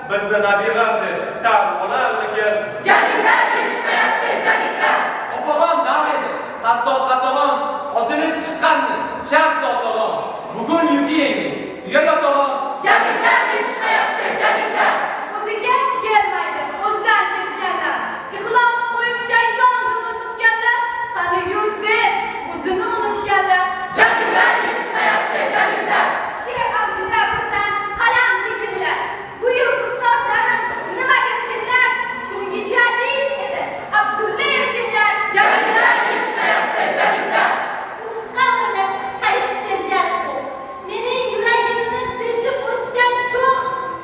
bizda nabirlarni ta'lim olarmikin? Jadidlar yetishmayapti, jadidlar. Opog'on davaydi. Qattiq-qattiqon otilib chiqqanni. Shart otog'on. Bugun yuki yengil. Tuya yotog'on. Jadidlar yetishmayapti, jadidlar. O'ziga kelmaydi, o'zidan ketganlar. Ixlos qo'yib shaytonni tutganlar. Qani yurt deb o'zini unutganlar. Jadidlar yetishmayapti, jadidlar. She'r avjida birdan qalam sekinlar. Buyuk ustozlarim nima derkinlar? So'nggi jadid edi Abdulla Erkinlar. Jadidlar yetishmayapti, jadidlar. Ufqqa o'rnab qaytib kelgan o'q. Mening yuragimni teshib o'tgan cho'q.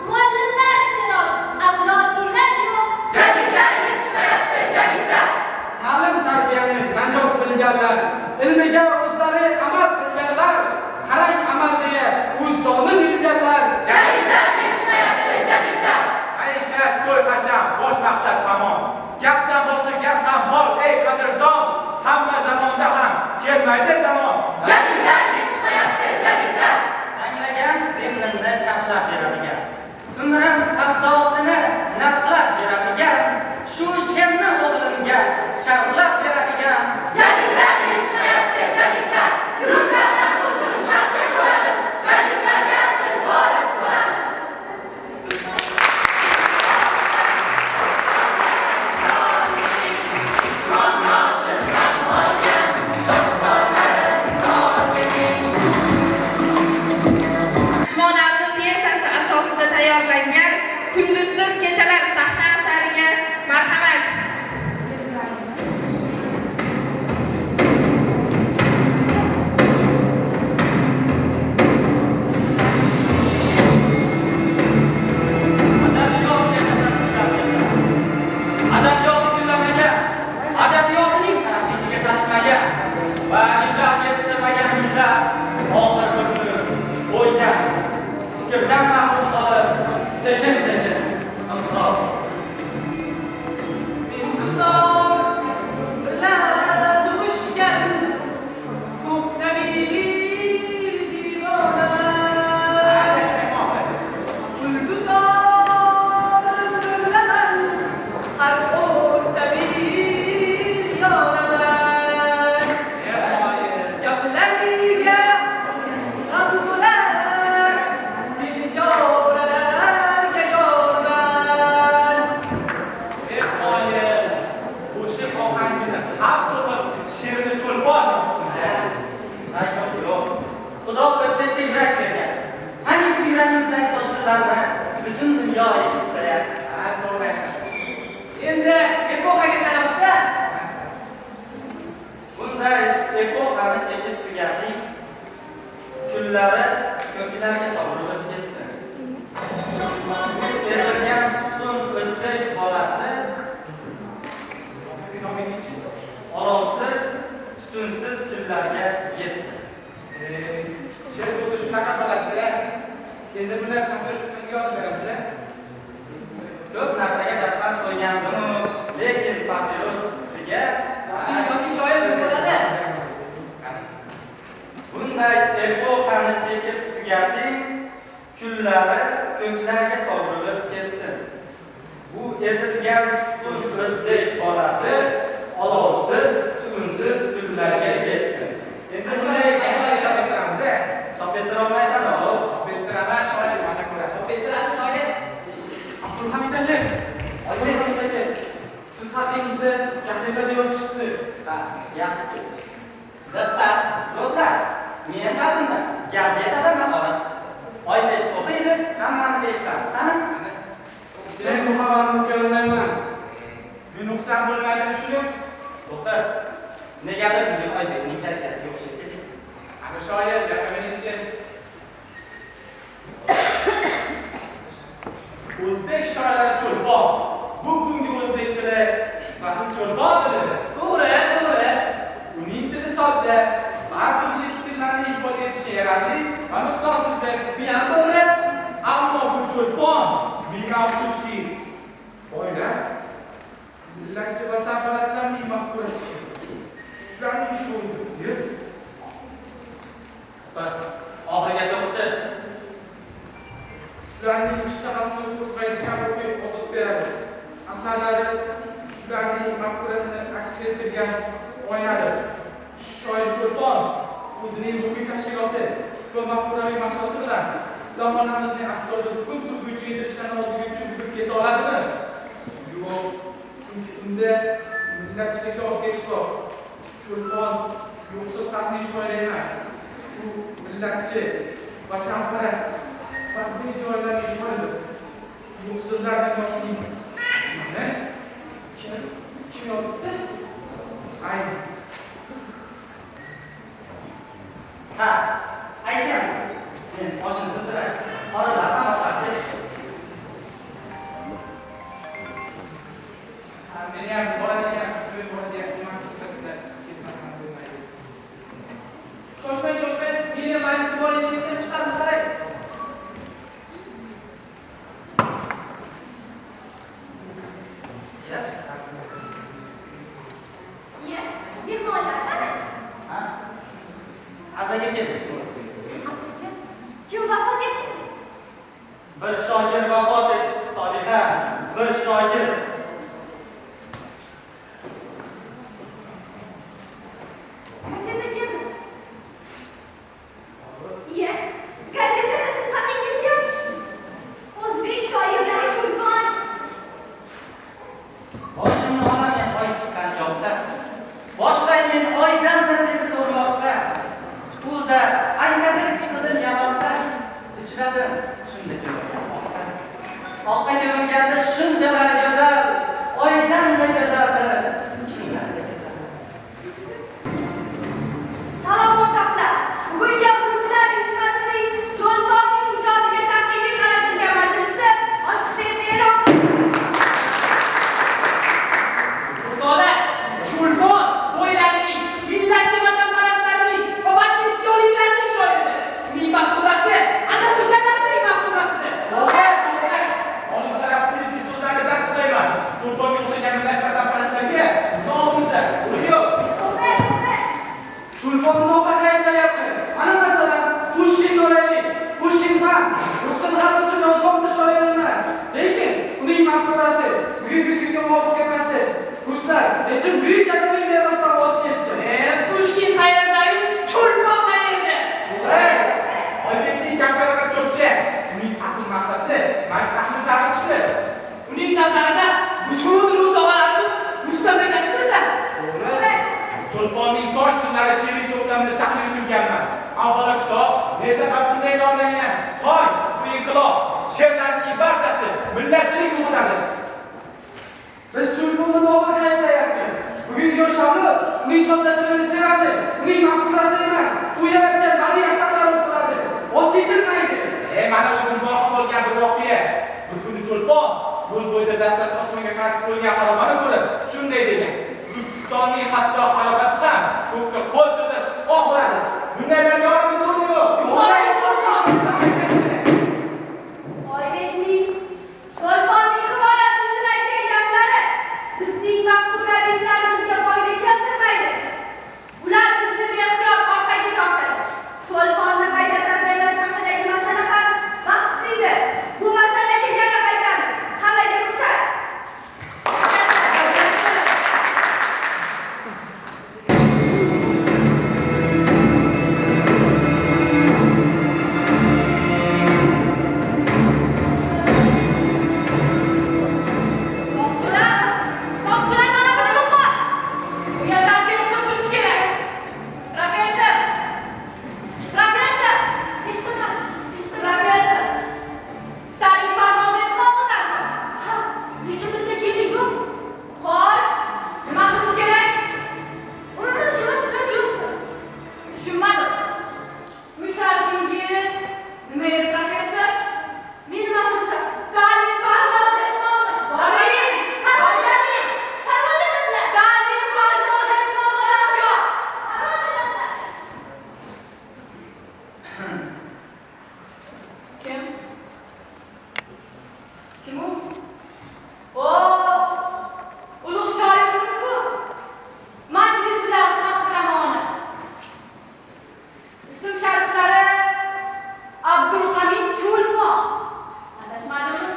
Muallimlar serob, avlodiylar yo'q. Jadidlar yetishmayapti, jadidlar. Ta'lim tarbiyani najot bilganlar, ilmiga o'zlari amal qilganlar, qarang amalga o'z jonini berganlar. Jadidlar yetishmayapti, jadidlar. Maishat, to'y, hasham, bosh maqsad hamon. Gapdan boshqa gap ham bor, ey qadrdon. Hamma zamonda ham kelmaydi zamon. Jadidlar yetishmayapti, jadidlar. Zanglagan zehnimni chaqlab beradigan, umrim savdosini narxlab beradigan, shu she'rni o'g'limga sharhlab beradigan. Jadidlar yetishmayapti, jadidlar. Yurtlardan ko'chirib sharqqa ko'ramiz. Jadidlarga asl voris bo'lamiz. Usmon Azim piyesasi asosida tayyorlangan Kunduzsiz kechalar sahna asariga marhamat. Adabiyot gullamaga, adabiyotining taraqqiysiga chashmaga va illat yetishtirmagan millat oxir bir kun o'yda, fikrdan mahrum qolib, sekin-sekin inqiroz. Xudo o'zbekka yurak bergan. Qani bu yuragimizdagi toshlarni butun dunyo eshitsa ya. To'g'ri aytasiz. Endi epoxaga qarabsa, Bunday epoxani chekib tugatdik. Kunlari ko'klarga sovurilib ketsin. Ezilgan tutun o'zbek bolasi olovsiz, tutunsiz kunlarga yetsin. she'r bo'lsa shunaqa bo'ladi-da. Endi bular konferensiyaga yozib berasiz. Ko'p narsaga dastxat qo'yganmiz, lekin papirus sizga Sizning shoir bo'ladi. bunday epoxani chekib tugatdik. Kunlari ko'klarga sovurilib ketsin. Bu ezilgan tutun o'zbek bolasi olovsiz, tutunsiz kunlarga yetsin. Endi buni asal chop ettiramiz. Chop ettira olmaysan, o'g'lim. Chop ettiraman, shoir mana ko'rasiz. Chop ettiradi shoir. Abdulhamid aka. Abdulhamid aka. Siz haqingizda gazetada yozishdi. Ha, yaxshi. Diqqat, do'stlar. Men qadimda gazetada maqola chiqdi. Oybek o'qiydi, hammamiz eshitamiz. Qani? Men bu xabarni o'qiyolmayman. Men o'qisam bo'lmaydimi shuni? Doktor, negadir bugun Oybekning harakatiga o'xshab ketdi. Ana shoir gapirinchi. O'zbek shoirlari cho'lpon. Bu kungi o'zbek tili shubhasiz cho'lpon tili. To'g'ri, to'g'ri. Uning tili sodda, har turli fikrlarni ifoda etishga yaradli va nuqsonsizdir. Bu ham to'g'ri. Ammo bu cho'lpon, ming afsuski, boylar, zillatchi va tabaraslarning mafkurasi. Shularning ishi o'ydi. Oxirigacha o'qchi. Shularning ishtahasini qo'zg'aydigan etilgan o'ynadi. Shoir Cho'lpon o'zining ruhiy tashkiloti va mafkuraviy maqsadi bilan zamonamizning asbobi hukm surguvchi yetilishlarini oldiga tushib keta oladimi? Yo'q. Chunki unda millatchilikka o'xshash bor. Cho'lpon yo'qsul qavmning shoiri emas. U millatchi, vatanparast, fardli ziyolarning shoiridir. Yo'qsullar dunyosining ismini kim yozibdi? Ayni. Ha, aytgan. Men boshimni sizdiray. Qoralar ham ochadi. Meni ham boradigan, boradigan mas'uliyatda ketmasam bo'lmaydi. Shoshmang, meni majlis borligingizdan chiqarib qarang. Iya, mehmonlar qani? Ha? Azaga kelishdi. Aslida kim vafot etdi? Bir shoir vafot etdi, Soliha. Bir shoir. Gazeta keldi. Iya, gazetada siz haqingizni yozishdi. O'zbek shoirlari Cho'lpon. Boshimni olamen oy chiqqan yoqda. Boshlaymen oydan da seni so'rmoqda. Pulda aytadir qizil yamoqda. Ichradim shunda kelmoqda. Oqqa ko'milganda shunchalar go'zal, oydan da go'zaldir. Kimlarga go'zal. Salom o'rtoqlar. Bugun yozuvchilar uyushmasining Cho'lponning ijodiga taqdimga qaratilgan majlisda ochiq e'lon. Xudoda Cho'lpon bo'ylarning, millatchi vatanparastlarning va vattensionerlarning shoiri. Uning mafkurasi ana o'shalarning mafkurasidir. Olim sharafli so'zlarni tasdiqlayman. Cho'lponga o'xshagan millatchi vatanparastlarga bizni oldimizda urug' yo'q. Cho'lponni nohaq ayblayapmiz. Mana masalan, Pushkin o'raylik. Pushkin ham ruxsat xalq uchun yozgan bir shoir emas. Lekin uning mafkurasi bugungi kunga muvofiq emas. Ruslar nechun buyuk adabiy merosdan voz kechdi? Pushkin qayerdayu Cho'lpon qayerda? Oybekning gaplariga cho'pcha. Uning asl maqsadi majlisni chalg'itishdir. Uning nazarida butun rus ovalarimiz mustamlakashdirlar. Cho'lponning tosh sirlari she'riy to'plamida tahlil etilganman. Avvalo kitob, nesa bunday nomlangan. Toy, bu inqilob, she'rlarning barchasi millatchilik ruhidadir. Biz Cho'lponni nohaq ayblayapmiz. Bugungi yosh avlod uning so'zlarini sevadi. Uning mafkurasi emas, u yaratgan badiiy asarlar o'qiladi. Voz kechilmaydi. Mana o'zim guvohi bo'lgan bir voqea. Bir kuni Cho'lpon yo'l bo'yida dastasi osmonga qaratib qo'ygan xarobani ko'rib, shunday degan. Turkistonning hatto xarobasi ham ko'kka qo'l cho'zib oxiradi. Bundaylar yonimizda o'rin yo'q. Oybekning Cho'lponning himoyasi uchun aytgan gaplari bizning mafkuraviy ishlarimizga foyda keltirmaydi. Ular bizni beixtiyor orqaga tortadi. Cho'lponni qayta tarbiyalash haqidagi masala ham bahslidir. Bu masalaga yana qaytamiz. Hammaga ruxsat. Soqchilar mana buni yo'qot. Bu yerdan kesib turish kerak. Professor. Eshitaman. Professor. Stalin parvoz etmoqdadir. Ha, lekin bizda keldik-ku. Xo'sh, nima qilish kerak? Umuman jur'at yo'q. Tushunmadim. Ismi sharifingiz nima edi, professor? Meni mas'ulda Stalin parvoz etmoqda. Boring. Parvoz Stalin parvoz etmoqda. Kim? Kim u? Ulug' shoirimiz-ku. Majlislar qahramoni. Ism shariflari Abdulhamid Cho'lpon. Adashmadimmi?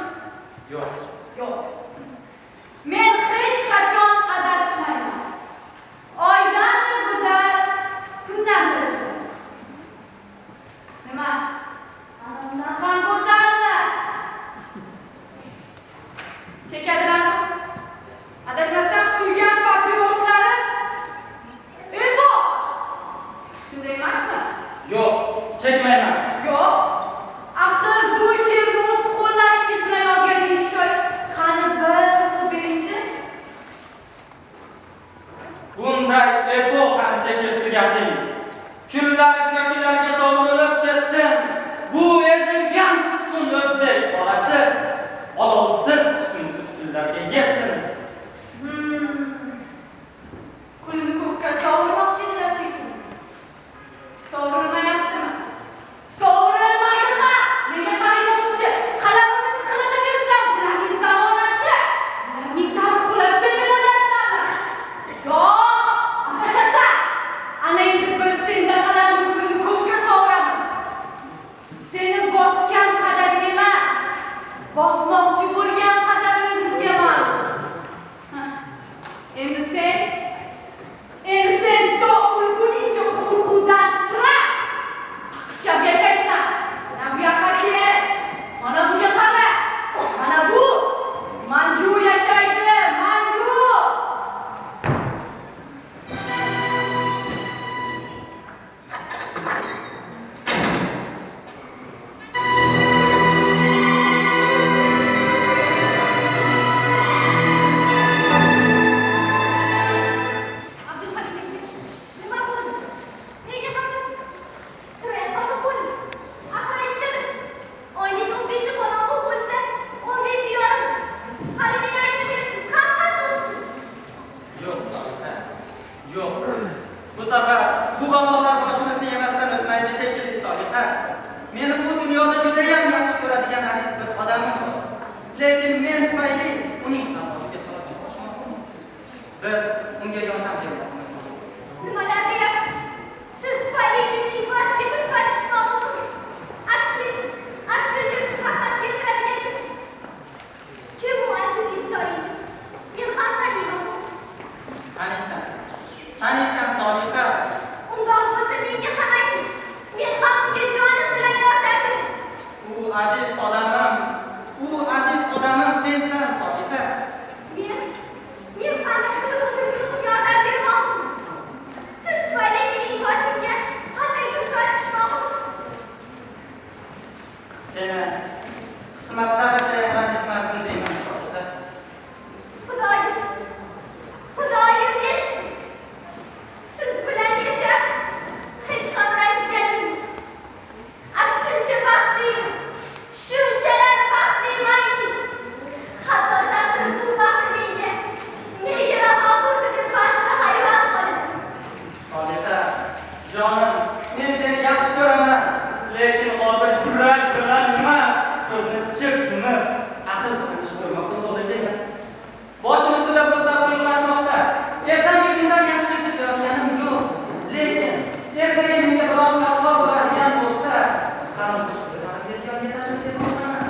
Yo'q. Yo'q. Men hech qachon adashmayman. Chekadilarmi? Adashmasam suygan papiroslari. Bu! Shunday emasmi? Yo'q, chekmayman. Yo'q. Axir bu she'rni o'z qo'llaringiz bilan yozganingiz shoy. Qani bir o'qib beringchi. Bunday epoxani chekib tugating. Kunlar ko'klarga to'g'rilib ketsin. Bu ezilgan tutqun o'zbek bolasi olovsiz tutqunsiz kunlarga yetsin. Kulni ko'kka sovurmoqchidilar shekilli. Sovurilmayaptimi? Sovurilmaydi ha! Nega qara yozuvchi? Qalamimni tiqilataversam, bularning zamonasi. Bularning ta'rif qilib deb o'ylayapsanmi? Yo'q! Adashasan! Ana endi biz sendan qalamni kulni ko'kka sovuramiz. Seni bosgan qadaming emas, bosmoqchi bo'lgan qadaming bizga ma'lum. Endi sen to ulgunicha qo'rquvdan titrab, qaqshab yashaysan. Mana bu yoqqa kel, mana bunga qara. Mana bu mangu yashaydi, mangu. Abdulhamid aka, nima bo'ldi? Nega xafasiz? Sira xafa bo'lmang. Aql aytishadi. Oyning 15i qorong'u bo'lsa, 15i yorug'. Hali menga aytaverasiz, hammasi o'tibdi. Yo'q, yo'q. Bu safar bu balolar boshimizga yemasdan o'tmaydi shekilli Soliha. Meni bu dunyoda juda ham yaxshi ko'radigan aziz bir odamim bor. Lekin men tufayli uning ham boshiga to'g'ri boshmoqda. Biz unga yordam bermoqmiz. Nimalar deyapsiz? Siz tufayli kimning boshiga bir payt tushmog'i mumkin. Aksincha siz faqat yetkazganingiz. Kim bu aziz insoningiz? Men ham taniyman. Taniysan Soliha. Undoq bo'lsa menga ham ayting. Men ham unga jonim bilan yordam beraman. U aziz odamim sensan Soliha. Men qanday qilib o'zimga o'zim yordam bermoqchiman? Siz tufayli mening boshimga qanday kulfat tushmoqda? Seni qismatlar ranjitmasin deyman Soliha. Xudoyim eshitdi. Siz bilan yashab hech ham ranjiganim yo'q. Aksincha baxtliman. Shunchalar baxtlimanki, hatto taqdir bu baxtni menga nega ravo ko'rdi deb ba'zida hayron qolaman. Soliha, jonim, men seni yaxshi ko'raman. Lekin hozir yurak bilan emas, ko'zni chiq yumib, aql bilan ish qo'ymoqqa to'g'ri kelgan. Boshim ustida bulutlar qo'yilmoqda. Ertangi kundan yaxshilik kutayotganim yo'q. Lekin ertaga menga biron qaror beradigan bo'lsa, qalam tezkor yetadi deb o'ylayman.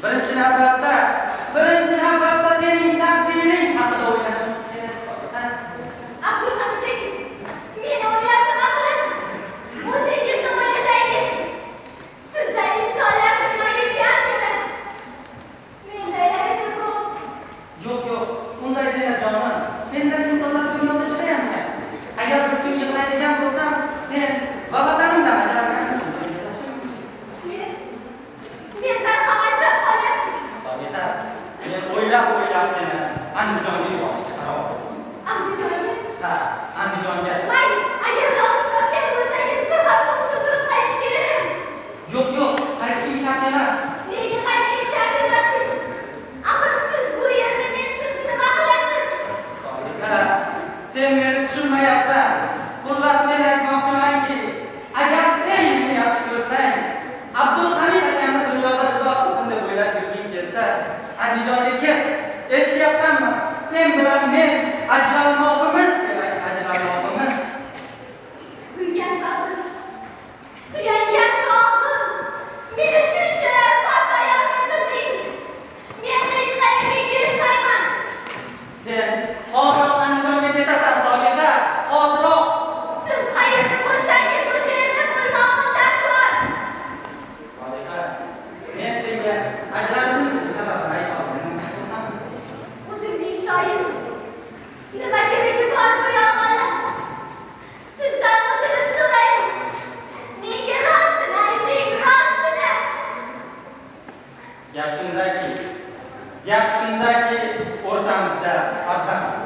Birinchi navbatda sening taqdiring haqida o'ylashimiz kerak. Abdulhamid aka, meni o'ylab nima qilasiz? O'zingizni o'ylasangiz-chi. Sizdan insonlar dunyoga kam keladi. Mendaylar esa ko'p. Yo'q, unday dema jonim. Sendan insonlar dunyoda juda ham kam. Agar bir kun yig'laydigan bo'lsam, sen va vatanimdan ajralganim shunday yarashim. Mendan ham ajrab qolyapsiz. Soliha, men o'ylab seni Andijonga yuborishga qaror qildim. Andijonga? Ha, Andijonga. Mayli, agar lozim topgan bo'lsangiz bir hafta unda turib qaytib kelaverin. Yo'q, qaytishing shart emas. Nega qaytishim shart emas deysiz? Axir siz bu yerda mensiz nima qilasiz? Soliha, sen meni tushunmayapsan. Xullas men aytmoqchimanki, agar sen meni yaxshi ko'rsang, Abdulhamid akamni dunyoda rizo qildim deb o'ylab yurging kelsa, Andijonga ket. Eshityapsanmi? Sen bilan men ajralmoqimiz kerak, ajralmoqimiz. Kuygan bag'rim, suyangan tog'im, meni shunchalar past ayolga qildingiz. Men hech qayerga ketmayman. Sen hoziroq Andijonga ketasan, Soliha, hoziroq. Siz qayerda bo'lsangiz o'sha yerda bo'lmoqni darkor. Soliha, men senga ajralishimiz sababini ayta olmayman. shundaki o'rtamizda farzand.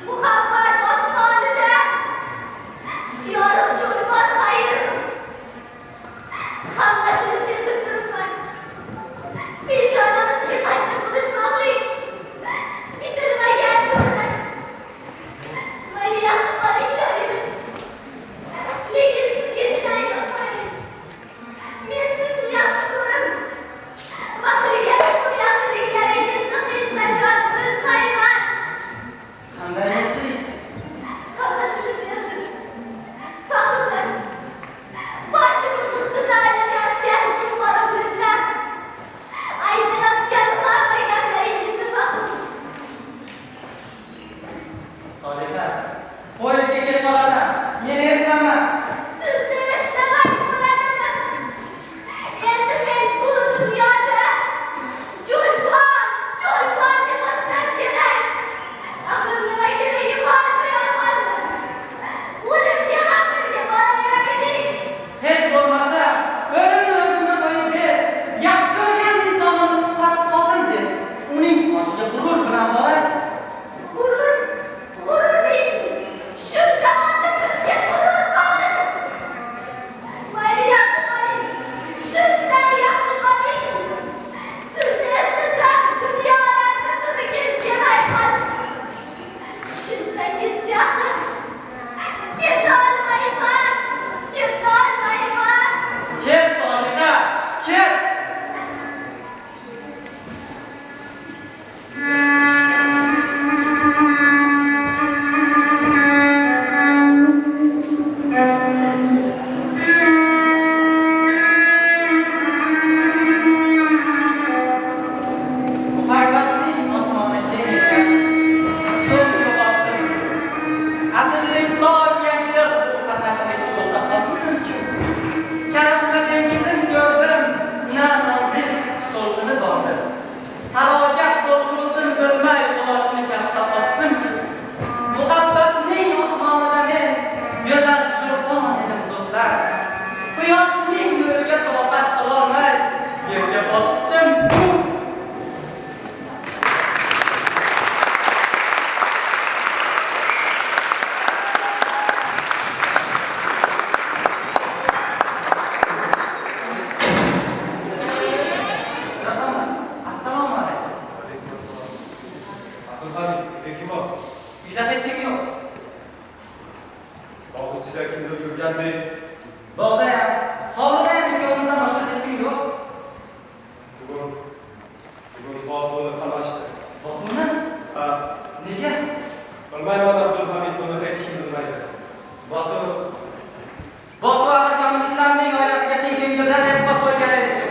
Muhabbat osmonida yorug' cho'lpon xayr. Hammasini sezib turibman. Peshonamizga qancha qilishmoqlik bitilmagan bo'ldi. Mayli yaxshi qoling shoirim. Lekin sizga shuni aytib qo'ying. Men sizni yaxshi ko'raman. Va qilgan bu yaxshiliklaringizni hech qachon unutmayman. Qanday yaxshilik? Hammasini sezdim. Fahmladim. Boshimiz ustida aylanayotgan qora bulutlar. Aytayotgan hamma gaplaringizni fahmladim. Soliha, poyezdga kech qolasan. Meni eslama. Sizni eslamay bo'ladimi? Endi men bu dunyoda cho'lpon deb o'tsam kerak. Axir nima keragi bor bu yolg'onda? O'limga ham birga boraverar edik. Hech bo'lmasa, o'limni o'zimga qo'yib ber. Yaxshi ko'rgan insonimni qutqarib qoldim deb, uning qoshiga g'urur bilan boray. G'urur deysiz. Shu zamonda bizga g'urur qoldimi? Mayli yaxshi qoling. Shunday yaxshi qoling. Sizni eslasam dunyolarni tirigim kelmay qolsin. Tushunsangiz jahlim. Ketolmayman. Ket, Soliha, ket. Muhabbatning osmoni keng ekan. Ko'p yo'qotdim. Asrlik tosh yangilib, qatarlik yo'lda qoldim-ku. Karashma dengizim ko'rdim, na nozlik to'lqini bordir. Harokat bo'lgusin bilmay qulochni katta otdim-ku. Muhabbatning osmonida men go'zal cho'lpon edim do'stlar. Quyoshning nuriga toqat qilolmay yerga botdim-ku. Assalomu alaykum. Abdulhamid, uyda kim bor? Uyda hech kim yo'q. Bog' ichida kimdir yurgandek. Bog'da ham, hovlida ham ikkovimizdan boshqa hech kim yo'q. Bugun Botuni qalashdi. Botuni? Ha, Nega? bilmayman, Abdulhamid, buni hech kim bilmaydi. Botu axir kommunistlarning oilasiga Chimkentda deb qo'ygan edi.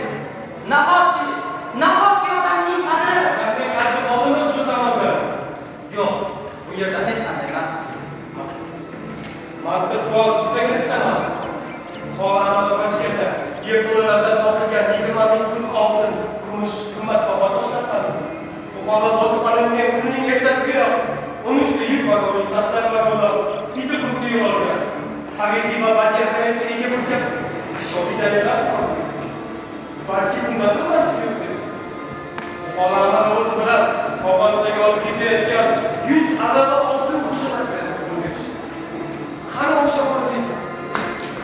Nahotki odamning qadri. Ularning qadri qoldi shu zamonda. Yo'q, bu yerda hech qanday mantiq yo'q. Mantiq bor, juda katta mantiq. Xolamani qanchada yerto'lalardan topilgan 20 ming pul oltin, kumush, qimmatbaho toshlar qani. Buxoro bosib olingan kunning ertasigayoq 13 yuk vagoni, sostav vagonlar, bitta qurtni yo'qolgan. Haqiqiy va badiiy ahamiyatga ega bo'lgan ashyoviy dalillar bor. Balki bundan ham mantiq yo'q deysiz. Buxorolarni o'zi bilan Qo'qonchaga olib ketayotgan 100 arava oltin qo'shilar bilan qani o'sha o'rnik?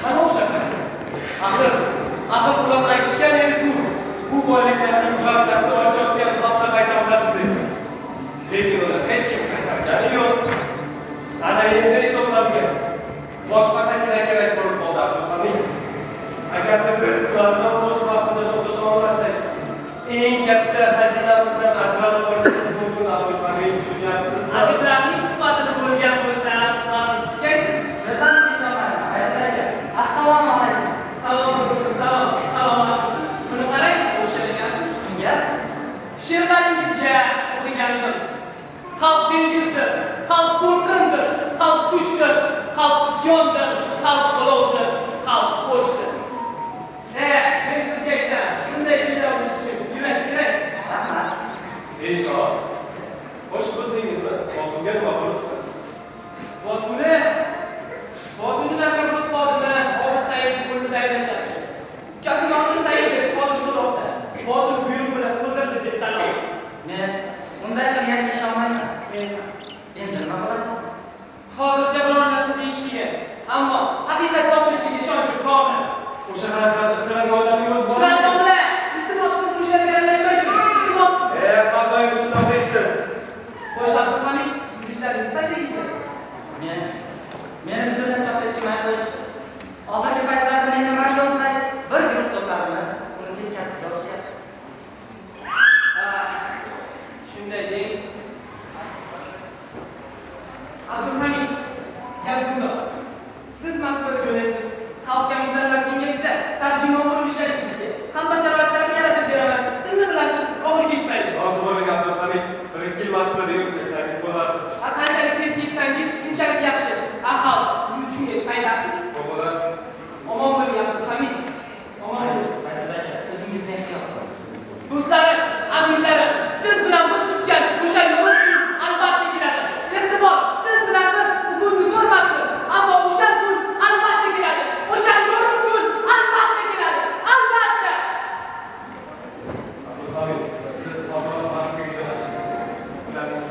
Qani o'sha qasr? Axir ular aytishgan edi-ku, bu boyliklarning barchasi ochayotgan She'rlaringizga o'qigandim. Xalq dengizdir, xalq to'lqindir, xalq kuchdir, xalq isyondir, xalq olovdir, xalq qo'shdir. Men sizga aytsam, shunday she'r yozish uchun yurak kerak. Rahmat. Insho. Xo'sh bildingizmi? Botunga nima bo'libdi? Botunlarga rus xodimi Obid Saidov qo'lida ayblashadi. Ukasi Nosir Saidov hozir so'roqda. Botun buyruq bilan o'ldirdi deb tan oldi. Men unday qilganiga ishonmayman. Endi nima bo'ladi? Hozircha biror narsa deyish qiyin, ammo haqiqat topilishiga ishonchim komil. O'sha harakatni qilgan odamning o'zi bor. Qandoqlar? Iltimos siz bu ishlarga aralashmaydiz. Iltimos. Qanday shunday deysiz? Xo'sh, Abdulhamid, siz ishlaringizda tegdi. Meni butunlay chop etishmay qo'yishdi. Oxirgi paytlarda men nimani yozmay, bir guruh do'stlarimiz uni teskariga yorishyapti. Shunday deng. Abdulhamid, gap bundoq. Siz Moskvaga jo'naysiz. Xalq komissarlar kengashida tarjimon bo'lib ishlashingizni, hamma sharoitlarni yaratib beraman. Tilni bilasiz, og'ir kechmaydi. Hozir bo'ling Abdulhamid, bir ikki yil Moskvada yurib ketsangiz bo'ladi. Qanchalik tez ketsangiz, shunchalik yaxshi. Ahol, sizni tushungacha haydasiz. O'g'lim, Omon bo'ling Abdulhamid. Omon bo'ling. O'zingizni ayting. Do'stlarim, azizlarim, siz bilan biz kutgan o'sha yorug' kun albatta keladi. Ehtimol siz bilan biz bu kunni ko'rmasmiz, ammo o'sha kun albatta keladi. O'sha yorug' kun albatta keladi. Albatta. Abdulhamid, siz hozir Moskvaga jo'nashingiz. Ularning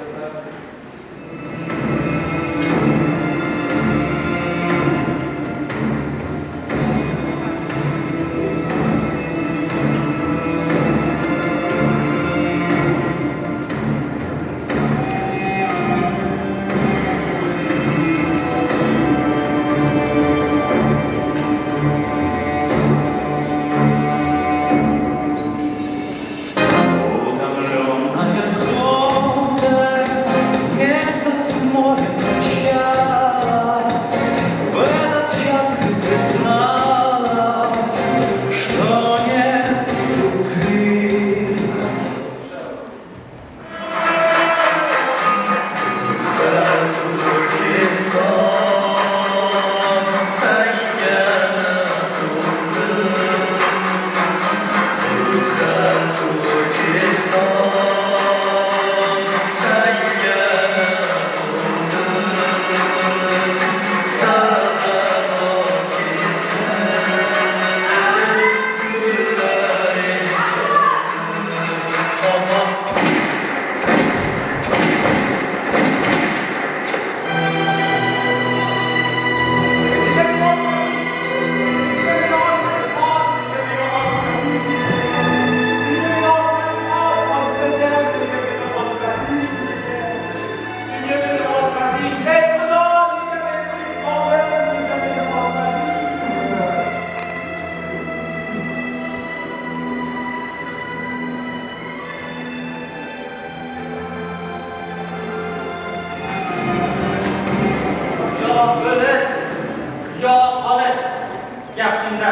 Gap shunda.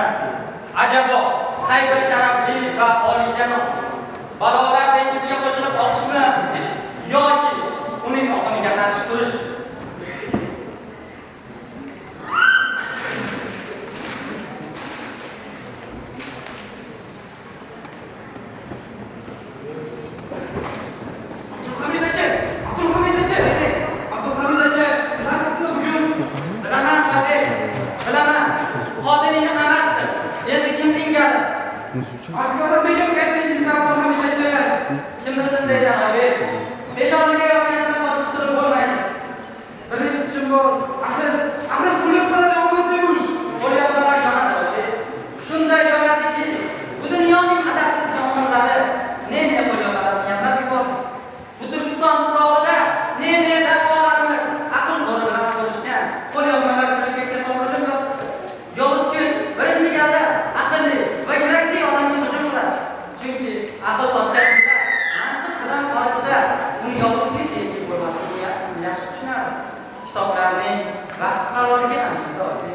Ajabo, qay bir sharafli va oliyjanob balolar dengiziga qo'shilib oqishmi yoki uning oqimiga qarshi turish? Abdulhamid aka, bilasizmi bugun? Bilaman, bilaman. Xotiningni qamashdi. Endi kim tingadi? Moskvada nega qaytdingiz Abdulhamid aka? Kim bilsin deysan, abi. Peshoniga yopganini sochib turib bo'lmaydi. Bir eshitishim bor. Axir qo'lyozmalar olmasak-ush. Qo'lyozmalar yonadi, abi. Shunday yonadiki, bu dunyoning adabsiz yong'inlari ne qo'lyozmalarni yamlab yubordi. Bu Turkiston tuprog'ida ne da'volarimiz aql qo'li bilan ko'rishgan qo'lyozmalar ko'kka sovrilib yotibdi. Yovuz kun birinchi galda aqlli va yurakli odamga hujum qiladi. Chunki aql topganida mantiq bilan solishsa, uni yovuz kun yengib bo'lmasligi yaxshi tushunadi. Kitoblarning vaqt qaroriga ham shunday.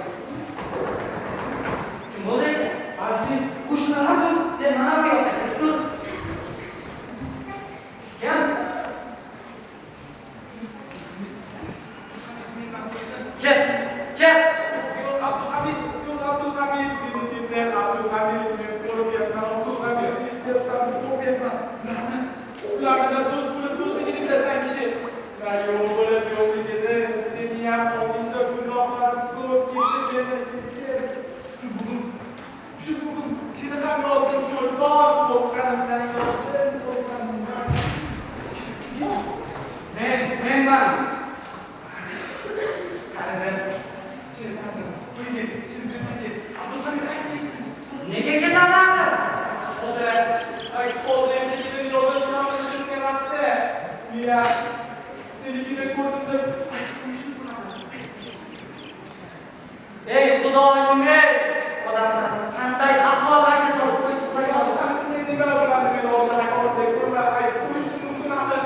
Kim bo'ldi? Balki qo'shnilardir. Sen mana bu yoqda turib tur. ular bilan do'st bo'lib do'stligini bilasan kishi. Ular yo'q bo'lib yo'qligini, seni ham oldinda gunohlarim ko'p kechirgan. Shu bugun seni ham yozdim cho'lpon, qo'rqqanimdan yozdim, qo'rqqanimdan. Menman. Qani, sen tandim. Uyga ket, sen uyga ket. Abdulhamid aytib ketsin. Nega ketadi axir? Ekspoldemda yilin yo'ldoshlar qilishgan vaqtda men senikini ko'rdim deb aytib qo'yishim bo'ladi. Ey Xudoyim, ey odamlar qanday ahvollarga solib qo'yib qo'yadi. Qanday nima bo'ladi men oldida haqoratdek ko'rsa aytib qo'yishim mumkin axir.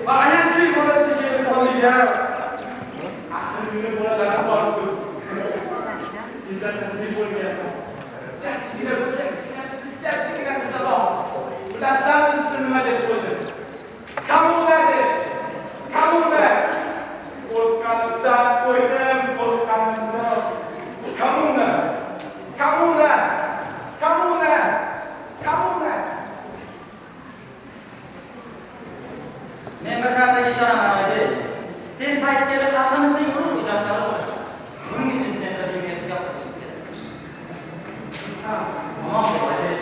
Va aynan bolasi kelib qolgan. Axir meni bolalarim bor-ku. Kechasi bo'lgan. Chachigina bo'lgan, chachigina sabab. Bilasizlarmi ismi nima deb qo'ydim? Kommuna deb. Kommuna. Qo'rqqanimdan qo'ydim, qo'rqqanimdan. Kommuna. Kommuna. Kommuna. Kommuna. Men bir narsaga ishonaman, oybek. Sen payt kelib haqimizning urug' ijodkori bo'lasan. Buning uchun sen bir yigitga gapirishing kerak. Tamam, oybek.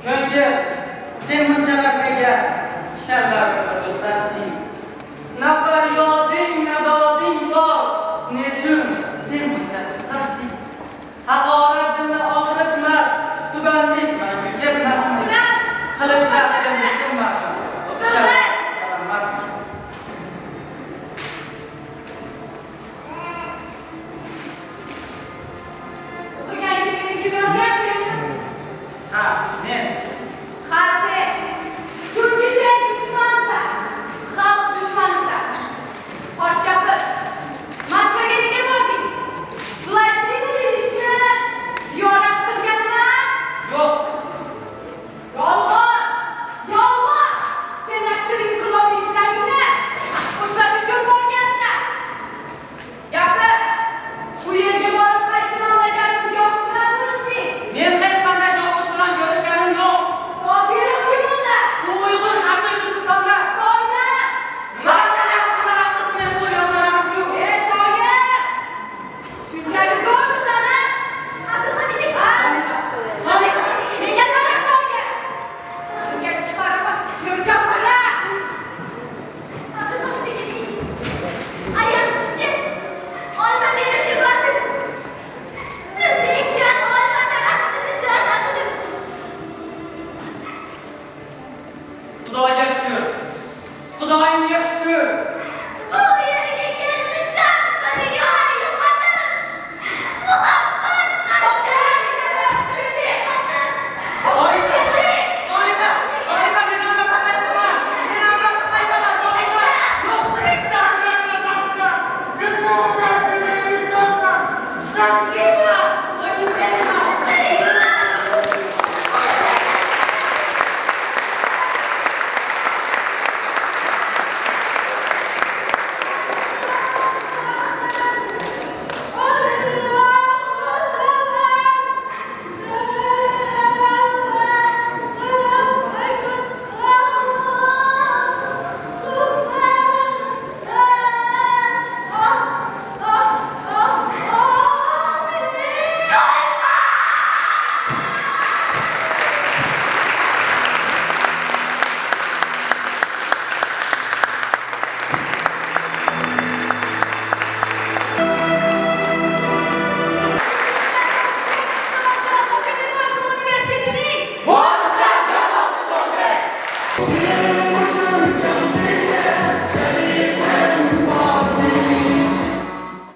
Chunki sen bunchalar nega kishanlar bilan do'stlashding? Nafar yoding, nadoding bor. Nechun sen buncha do'stlashding? Haqorat dilni og'ritmas, tubanlik mangu ketmasmi? Qilichlar dilni kelmasmi? O'qigan she'ringni kim yozgansen? Ha, men. Ha, sen. Chunki sen dushmansan. Xalq dushmanisan. Qosh gapir. Moskvaga nega bording? Vladimir Ilishni ziyorat qilganmi? Yo'q. Yolg'on! Yolg'on! Sen aksir inqilobiy ishlaringni boshlash uchun borgansan. Gapir. Bu yerga borib qaysi mamlakatni josus bilan ko'rishding? Men hech qanday josus bilan ko'rishganim yo'q. Sobirov kim unda? Bu Uyg'ur Sharqiy Turkistonda. Qo'ydi! Barcha yaxshilar haqida men qo'l yozganimku. Ey shoir! Shunchalik zo'rmisan, ha? Abdulhamid Ha? Sodiq. Menga qara shoir! Senga tik qarama, ko'rga qara! ayol sizga olma berib yubordim. Siz ekkan olma daraxti nishona qilib. Xudoga shukr. Xudoyimga shukr.